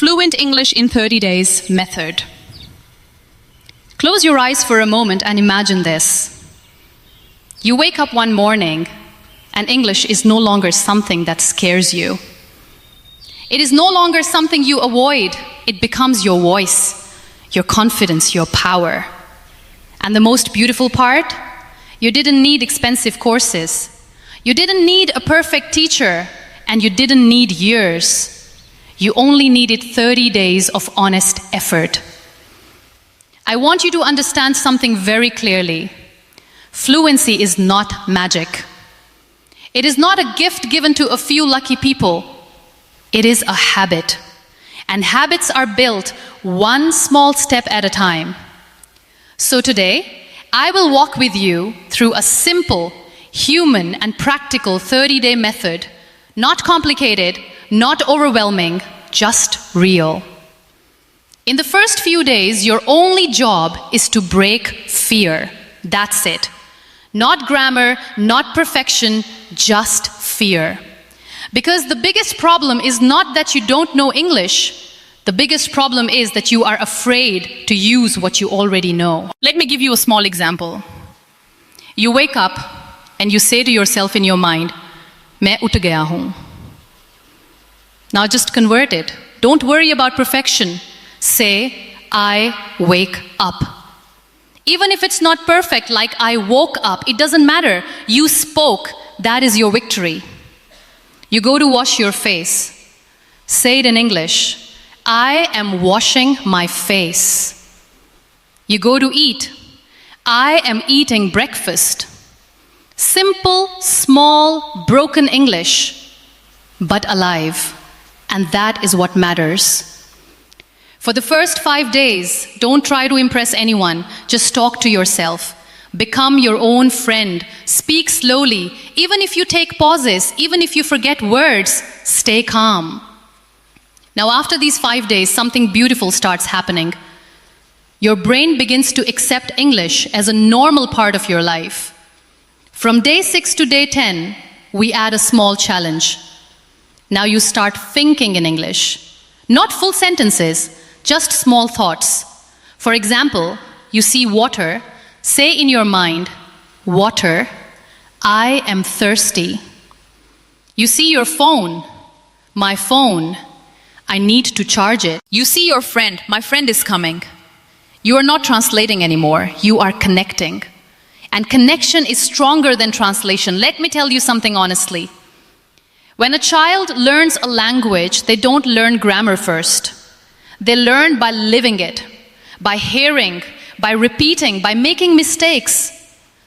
Fluent English in 30 Days method. Close your eyes for a moment and imagine this. You wake up one morning and English is no longer something that scares you. It is no longer something you avoid. It becomes your voice, your confidence, your power. And the most beautiful part? You didn't need expensive courses. You didn't need a perfect teacher, and you didn't need years. You only needed 30 days of honest effort. I want you to understand something very clearly. Fluency is not magic. It is not a gift given to a few lucky people. It is a habit. And habits are built one small step at a time. So today, I will walk with you through a simple, human, and practical 30-day method. Not complicated, not overwhelming, just real. In the first few days, your only job is to break fear. That's it. Not grammar, not perfection, just fear. Because the biggest problem is not that you don't know English. The biggest problem is that you are afraid to use what you already know. Let me give you a small example. You wake up and you say to yourself in your mind, "Main ut gaya hoon." Now just convert it. Don't worry about perfection. Say, "I wake up." Even if it's not perfect, like "I woke up," it doesn't matter. You spoke. That is your victory. You go to wash your face. Say it in English. "I am washing my face." You go to eat. "I am eating breakfast." Simple, small, broken English, but alive. And that is what matters. For the first 5 days, don't try to impress anyone. Just talk to yourself. Become your own friend. Speak slowly. Even if you take pauses, even if you forget words, stay calm. Now, after these 5 days, something beautiful starts happening. Your brain begins to accept English as a normal part of your life. From day 6 to day 10, we add a small challenge. Now you start thinking in English. Not full sentences, just small thoughts. For example, you see water. Say in your mind, "Water, I am thirsty." You see your phone. "My phone, I need to charge it." You see your friend. "My friend is coming." You are not translating anymore. You are connecting. And connection is stronger than translation. Let me tell you something honestly. When a child learns a language, they don't learn grammar first. They learn by living it, by hearing, by repeating, by making mistakes.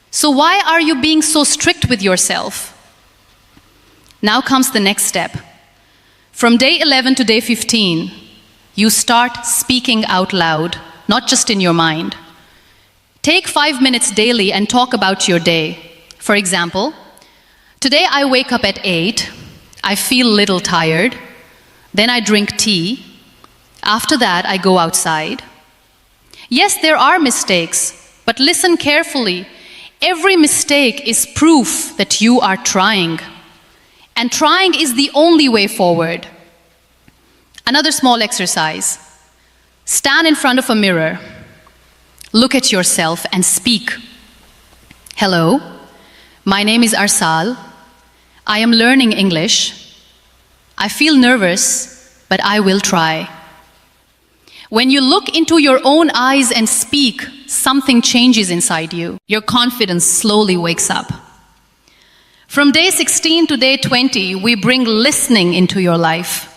So why are you being so strict with yourself? Now comes the next step. From day 11 to day 15, you start speaking out loud, not just in your mind. Take 5 minutes daily and talk about your day. For example, today I wake up at 8. I feel a little tired. Then I drink tea. After that, I go outside. Yes, there are mistakes, but listen carefully. Every mistake is proof that you are trying. And trying is the only way forward. Another small exercise. Stand in front of a mirror. Look at yourself and speak. "Hello, my name is Arsal. I am learning English. I feel nervous, but I will try." When you look into your own eyes and speak, something changes inside you. Your confidence slowly wakes up. From day 16 to day 20, we bring listening into your life.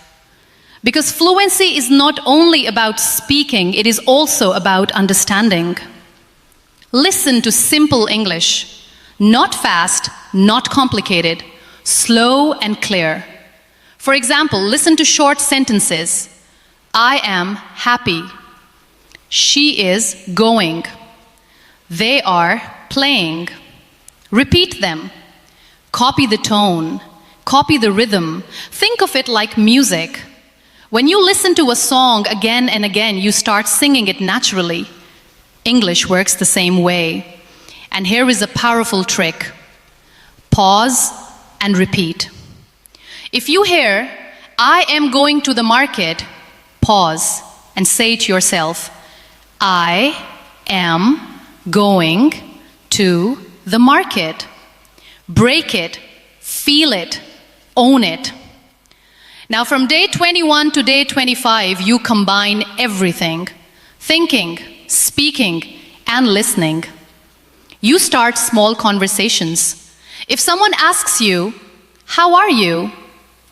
Because fluency is not only about speaking, it is also about understanding. Listen to simple English. Not fast, not complicated. Slow and clear. For example, listen to short sentences. "I am happy." "She is going." "They are playing." Repeat them. Copy the tone. Copy the rhythm. Think of it like music. When you listen to a song again and again, you start singing it naturally. English works the same way. And here is a powerful trick. Pause and repeat. If you hear, "I am going to the market," pause and say to yourself, I am going to the market. Break it, feel it, own it. Now from day 21 to day 25, you combine everything: thinking, speaking, and listening. You start small conversations. If someone asks you, how are you?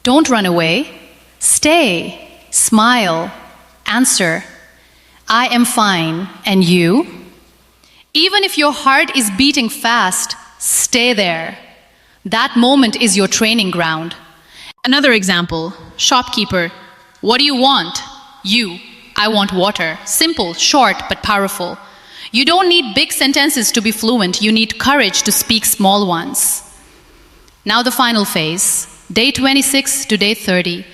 Don't run away. Stay, smile, answer, I am fine, and you? Even if your heart is beating fast, stay there. That moment is your training ground. Another example, shopkeeper. What do you want? You. I want water. Simple, short, but powerful. You don't need big sentences to be fluent. You need courage to speak small ones. Now the final phase, day 26 to day 30.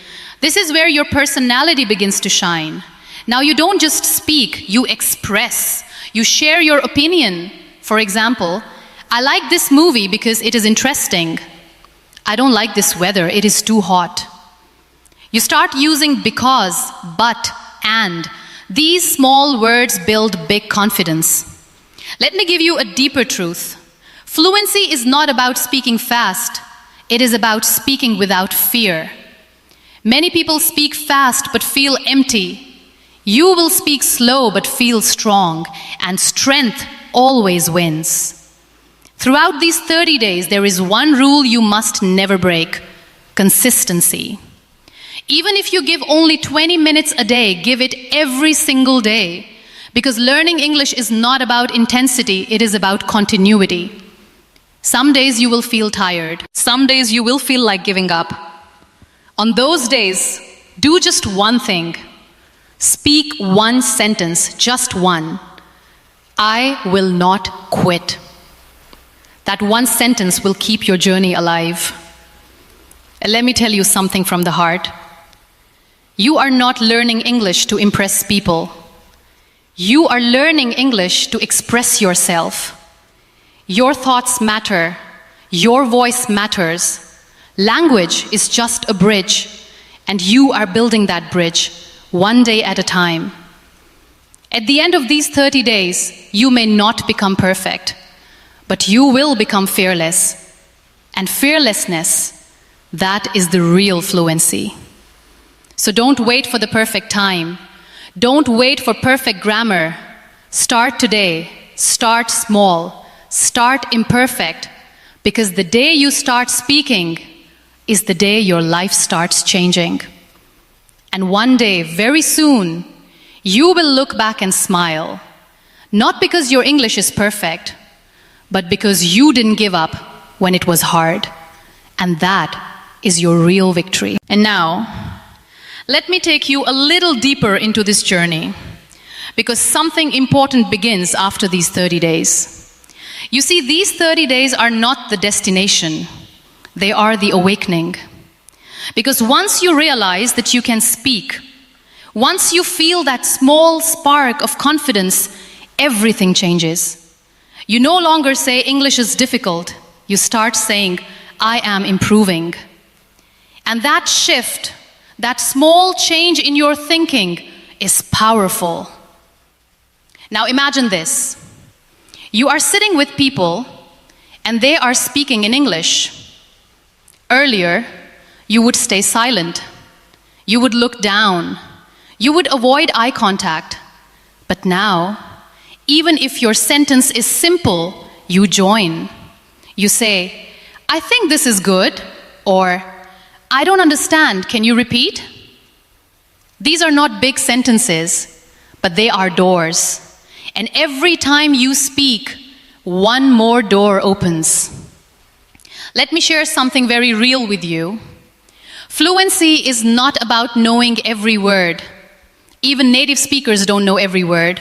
This is where your personality begins to shine. Now you don't just speak, you express. You share your opinion. For example, I like this movie because it is interesting. I don't like this weather, it is too hot. You start using because, but, and. These small words build big confidence. Let me give you a deeper truth. Fluency is not about speaking fast. It is about speaking without fear. Many people speak fast but feel empty. You will speak slow but feel strong, and strength always wins. Throughout these 30 days, there is one rule you must never break: consistency. Even if you give only 20 minutes a day, give it every single day. Because learning English is not about intensity, it is about continuity. Some days you will feel tired. Some days you will feel like giving up. On those days, do just one thing. Speak one sentence, just one. I will not quit. That one sentence will keep your journey alive. And let me tell you something from the heart. You are not learning English to impress people. You are learning English to express yourself. Your thoughts matter. Your voice matters. Language is just a bridge, and you are building that bridge one day at a time. At the end of these 30 days, you may not become perfect, but you will become fearless. And fearlessness, that is the real fluency. So don't wait for the perfect time. Don't wait for perfect grammar. Start today. Start small. Start imperfect. Because the day you start speaking is the day your life starts changing. And one day, very soon, you will look back and smile. Not because your English is perfect, but because you didn't give up when it was hard. And that is your real victory. And now, let me take you a little deeper into this journey, because something important begins after these 30 days. You see, these 30 days are not the destination. They are the awakening. Because once you realize that you can speak, once you feel that small spark of confidence, everything changes. You no longer say English is difficult. You start saying, I am improving. And that shift, that small change in your thinking is powerful. Now imagine this. You are sitting with people and they are speaking in English. Earlier, you would stay silent. You would look down. You would avoid eye contact. But now, even if your sentence is simple, you join. You say, I think this is good, or I don't understand, can you repeat? These are not big sentences, but they are doors. And every time you speak, one more door opens. Let me share something very real with you. Fluency is not about knowing every word. Even native speakers don't know every word.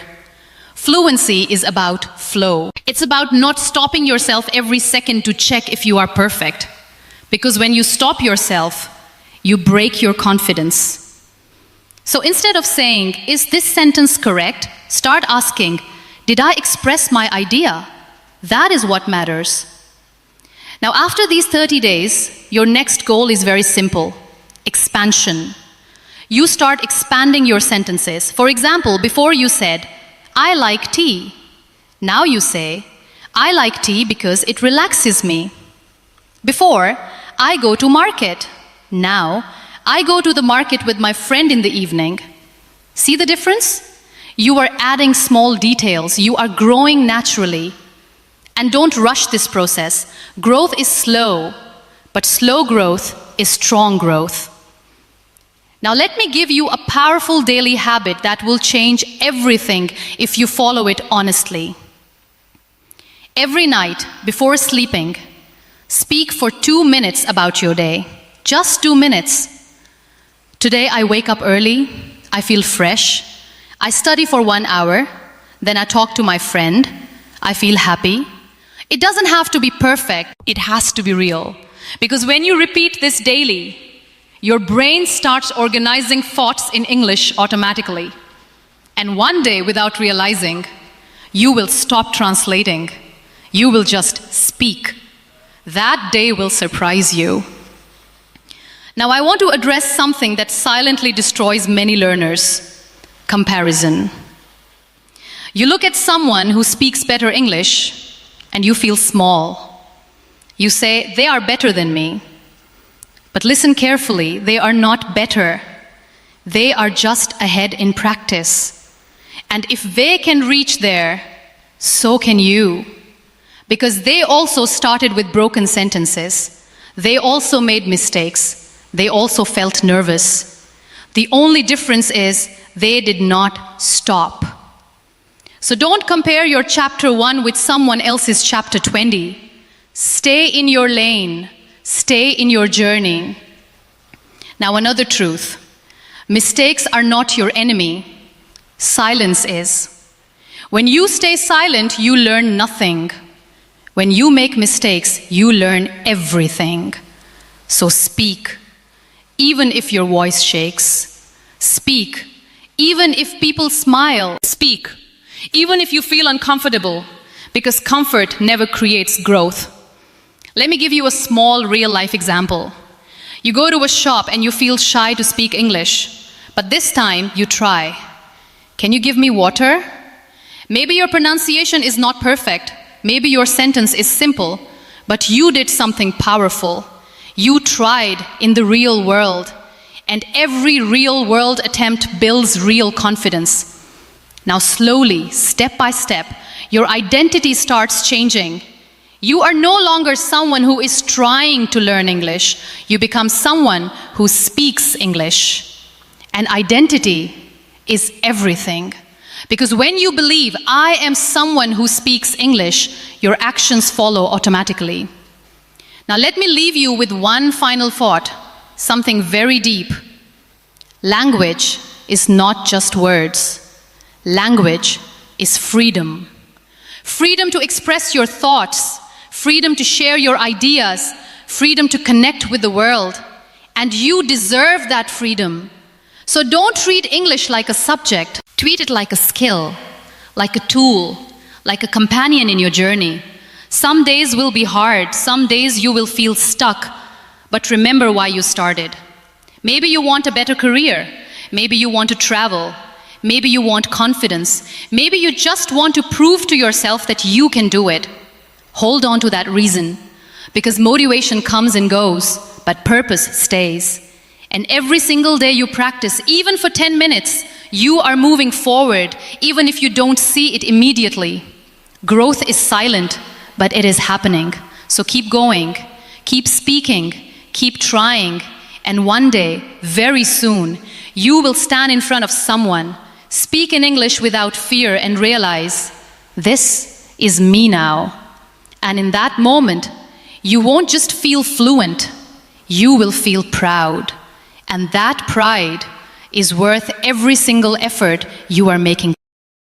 Fluency is about flow. It's about not stopping yourself every second to check if you are perfect. Because when you stop yourself, you break your confidence. So instead of saying, is this sentence correct? Start asking, did I express my idea? That is what matters. Now, after these 30 days, your next goal is very simple: expansion. you start expanding your sentences. For example, before you said, I like tea. Now you say, I like tea because it relaxes me. Before, I go to market. Now, I go to the market with my friend in the evening. See the difference? You are adding small details. You are growing naturally. And don't rush this process. Growth is slow, but slow growth is strong growth. Now let me give you a powerful daily habit that will change everything if you follow it honestly. Every night, before sleeping, speak for 2 minutes about your day. Just 2 minutes. Today I wake up early, I feel fresh, I study for 1 hour, then I talk to my friend, I feel happy. It doesn't have to be perfect, it has to be real. Because when you repeat this daily, your brain starts organizing thoughts in English automatically. And one day, without realizing, you will stop translating. You will just speak. That day will surprise you. Now, I want to address something that silently destroys many learners: comparison. You look at someone who speaks better English and you feel small. You say, they are better than me. But listen carefully, they are not better. They are just ahead in practice. And if they can reach there, so can you. Because they also started with broken sentences. They also made mistakes. They also felt nervous. The only difference is they did not stop. So don't compare your chapter 1 with someone else's chapter 20. Stay in your lane. Stay in your journey. Now, another truth. Mistakes are not your enemy. Silence is. When you stay silent, you learn nothing. When you make mistakes, you learn everything. So speak, even if your voice shakes. Speak, even if people smile. Speak, even if you feel uncomfortable, because comfort never creates growth. Let me give you a small real-life example. You go to a shop and you feel shy to speak English, but this time you try. Can you give me water? Maybe your pronunciation is not perfect. Maybe your sentence is simple, but you did something powerful. You tried in the real world, and every real world attempt builds real confidence. Now slowly, step by step, your identity starts changing. You are no longer someone who is trying to learn English. You become someone who speaks English. And identity is everything. Because when you believe, I am someone who speaks English, your actions follow automatically. Now let me leave you with one final thought, something very deep. Language is not just words. Language is freedom. Freedom to express your thoughts, freedom to share your ideas, freedom to connect with the world. And you deserve that freedom. So don't treat English like a subject. Treat it like a skill, like a tool, like a companion in your journey. Some days will be hard. Some days you will feel stuck. But remember why you started. Maybe you want a better career. Maybe you want to travel. Maybe you want confidence. Maybe you just want to prove to yourself that you can do it. Hold on to that reason, because motivation comes and goes, but purpose stays. And every single day you practice, even for 10 minutes, you are moving forward, even if you don't see it immediately. Growth is silent, but it is happening. So keep going, keep speaking, keep trying, and one day, very soon, you will stand in front of someone, speak in English without fear, and realize, this is me now. And in that moment, you won't just feel fluent, you will feel proud. And that pride is worth every single effort you are making.